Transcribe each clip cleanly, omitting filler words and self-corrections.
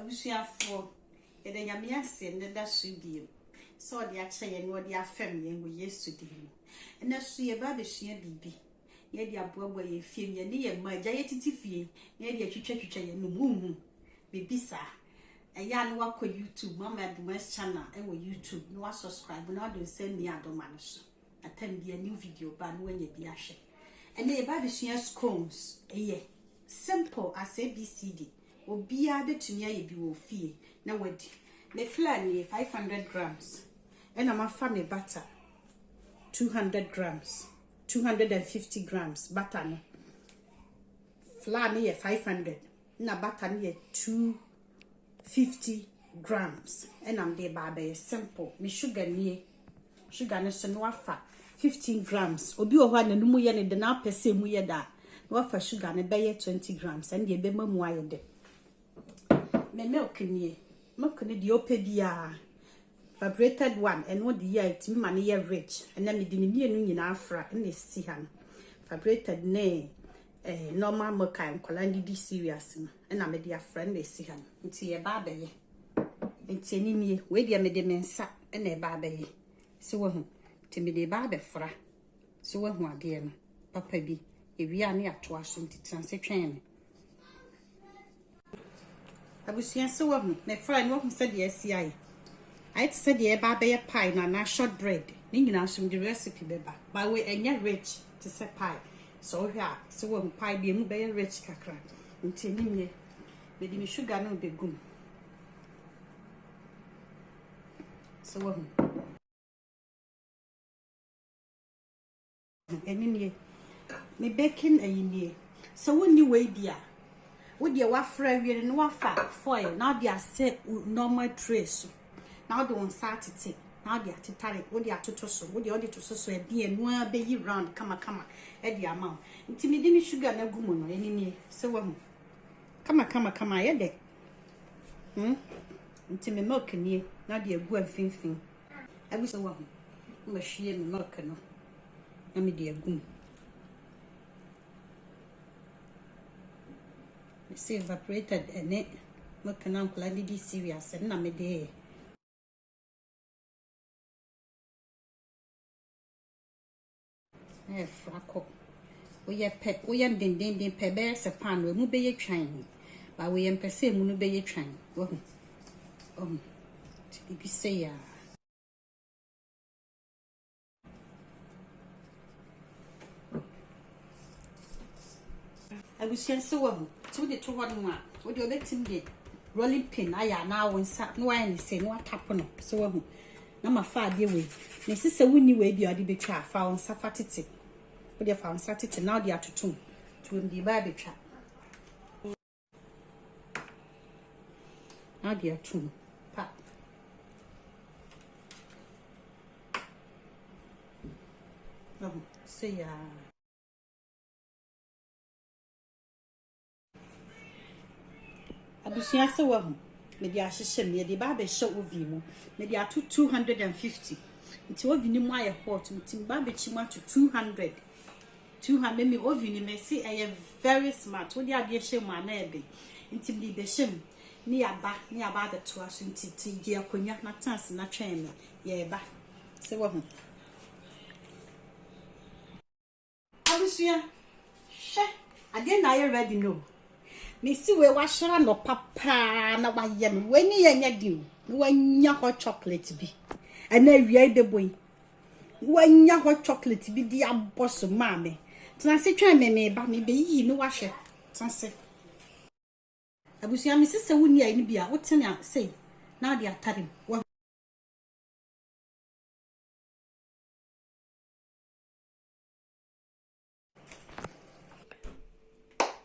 abusuafo yede nyame ase ne da so bio so de ache ye no de afem ye ngo Yesu di mu ena so ye ba besua bibi ye de aboabo ye fie ye ne ye magya ye titi fie ye de atwitwa ye no muhu bibisa eya no wakọ YouTube mama Adoma channel e wo YouTube no wa subscribe no do send me Adoma no so atam bi a new video ba no anya bi ahwe ena ye ba besua scones eye simple as ABCD obia betumi aye bi wo fie na wadi me flour ni 500 grams and I'm a me butter 200 grams 250 grams butter no flour ni 500 na butter ni 250 grams and I'm there by simple me sugar no so no afa 15 grams obi o ho ananumu ye ne de na pese mu ye da no afa sugar ne be 20 grams and ye be mamu aye de me milk ni the opedia vibrated one and what the year it man ye rich and then me di ni enu nyina afra na si ha no vibrated ne normal milk am kolandi di serious no na me di afra na si ha no nti ye ba abaye nti ni nie we dia me de mensa na e ba abaye se wo hu nti me de ba abefra se wo hu ade no papa bi ewia na ato aso nti transe twen abusia se wo me fry no hu se de asia I said the eba be pie na short bread ni nyina so the recipe beba by way enya rich to say pie so hia se wo pie bi mu be rich kakra nti ni me di me sugar no be gum so wo eni nie me baking ayini so woni we bia wo de wa fra wiere no wa fa foil na de ase normal trace now do on Saturday now they atitare wo de atoto so wo de odi to so e bi enu a be yi round kama e de amount nti me di mi sugar na gumu no eni nie se wo kama ye de nti me milk nie na de agu afinfin abi se wo ma hwie me milk no na me de agu me say evaporated ene milk na nkula di serious na me de frako we ye den pe be se pan we mu be ye twan ba we ye mpese mu no be ye twan wo bi say ya abusian se wo tu de to hono a wo de obetim de rolling pin aya na wonsa no wa ni se no atap no se wo na ma fa ade we na sise wuni we bi ade betwa fa wonsa fatete wo de fa wonsa tete na de atotum tu ndi ba betwa na de atum pa se ya abusia se wo me di ahihye me di ba be hye ovi mu me di ato 250 nti ovi ni mu aye hot nti ba be chi mu ato 200 me ovi ni me see I am very smart wo di ade hye mu ana ebe nti bi be hye mu ni aba de to aso nti ti gi akonya na chance na twen me ye ba se wo abusia hye ade na you ready no me si we wa shara no papa na wa ye me we ni ye nya di wa nya hot chocolate bi ana awia de boy wa nya hot chocolate bi di aboso ma me tena se twa me ba me be yi no wa hwe tse abusia me sese woni ai ni bia wo tena sei na de atare wa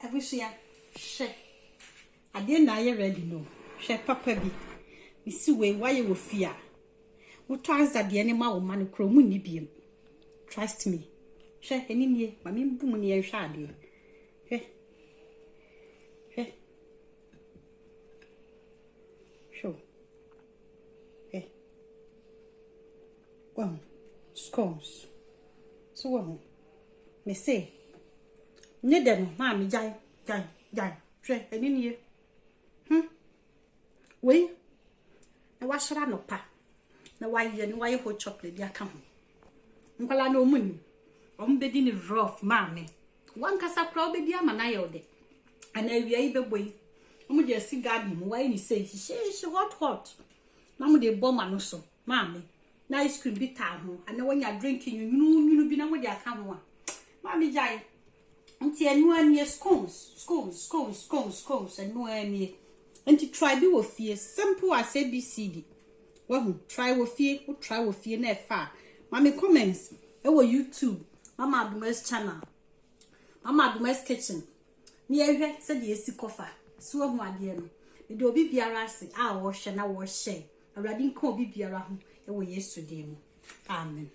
abusia she ade na ye ready no she papa bi me si we waye wo fia wo twice that de ne ma wo man kro mu ni biem trust me she eni nie ma me bu mu ni ye hwa ade show wow scones so wow me say ne de no ma me jai hwe eni nie we na washara no pa na waye no waye hot chocolate dia ka ho nkwala na omuni ombedi ni rough mame wankasa pra obedi ama na yode ana awia yi beboyi omu de sigadi mu waye ni say she hot na mu de bomb no so mame na ice cream bi ta ho ana wanya drinking nyunu bi na mo de aka ho a mame jai nti enu ani scones enu ani nti try bi wo fie simple as ABCD wahu try wo fie na fa mame comments e wo YouTube mama Adoma's channel mama Adoma's kitchen ni ehwe se de esi kofa so wahu ade no de obi biara ase a wo hwe na wo hye awrade nka obi biara ho e wo Yesu dem amen.